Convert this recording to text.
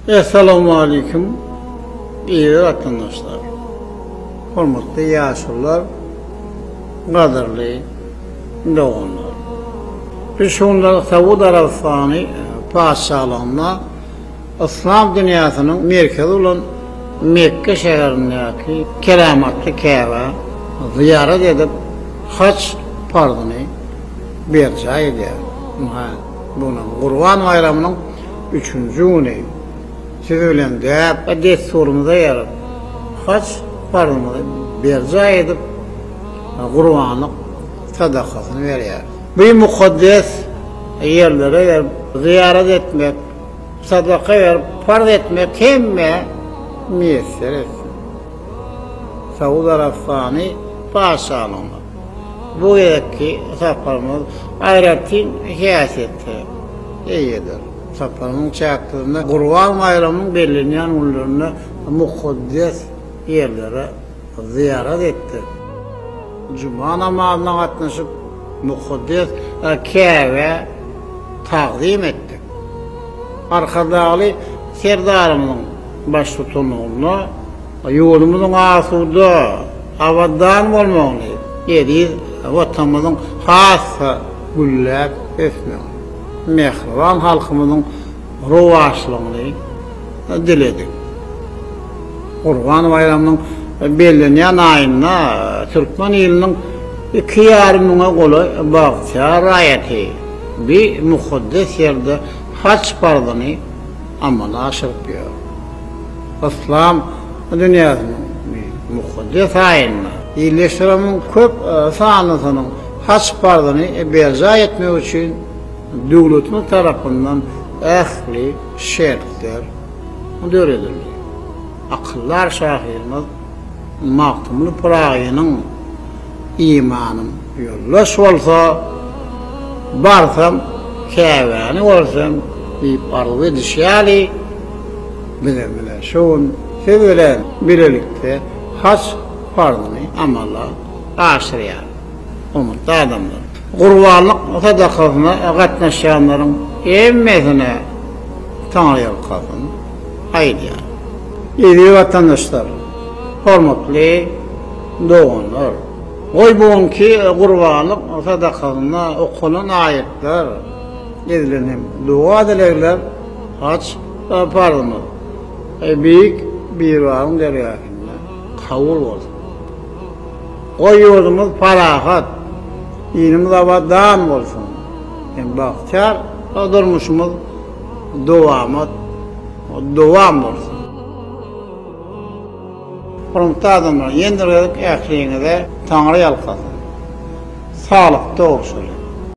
Esselamu aleyküm. İyi vatandaşlar. Hormatly ýaşurlar, gaderli doganlar. Biz şunda Saud Arabistany paşalygyna İslam dünýäsiniň merkezi bolan Mekke şäherindäki keramatly Käbe ziyaret edip haç farzyny berja edýär. Bunu Gurban bayramynyň 3-nji güni siz bilen däp adet sorumuza ýarar. Haç farzyny berja edip Gurbanlyk sadakasyny berýär. Bu mukaddes yerlere ziyaret etmek, sadaka verip farz etmek hemme müyesser etsin. Saud Arabistany paşalygyna bu ýerki saparmyz aýratyn hiýaseti eýedir. Saparmyň çaktyrynda Gurban bayramynyň bellenýän günlerinde mukaddes yerlere ziyaret etdi. Cuma namazyna gatnaşyp mukaddes Käbe taqdim etdi. Arkadaly serdarymyň baş tutanlygyna ýolumyzyň asuda awadan bolmagyny ýedi watanymyzyň has gülläp esmek. Mehriban halkymyzyň rowaşlygyny diledik. Gurban bayramynyň bellenýän aýyna Türkmen ýylynyň 2,5 müňe goly bagça raýaty bir mukaddes ýerde haç farzyny amala aşyryp ýör. İslam dünýäsiniň mukaddes aýyna ýerleşdirmän köp sanynyň haç farzyny berja etmek üçin döwletimiz tarapyndan ähli şertler döredildi. Akıllar şahirimiz Maktumly Piragynyň imanım yollaş bolsa barsam Käbäni bolsam diýip arzu edişýäli bilen şoň sebelen bilelikde haç farzyny amala aşyrýar. Umutly adamlar Gurbanlyk sadakasyna gatnaşýanlaryň emmesine taňryl kalsyn aýdýar. Ýeri watandaşlar, hormatly doganlar, oy bugunky Gurbanlyk sadakasyna okulan aýetler edilen dua dilegler haç farzyny büyük bir warın derýasynda kabul bolsun. Oy ýolumyz parahat, ýynymyz awadan bolsun. Bahçar durmuşymyz dowam bolsun. Hormatly adamlar, ýendirek ähliňize taňry ýalkasyn. Salykda bolsun.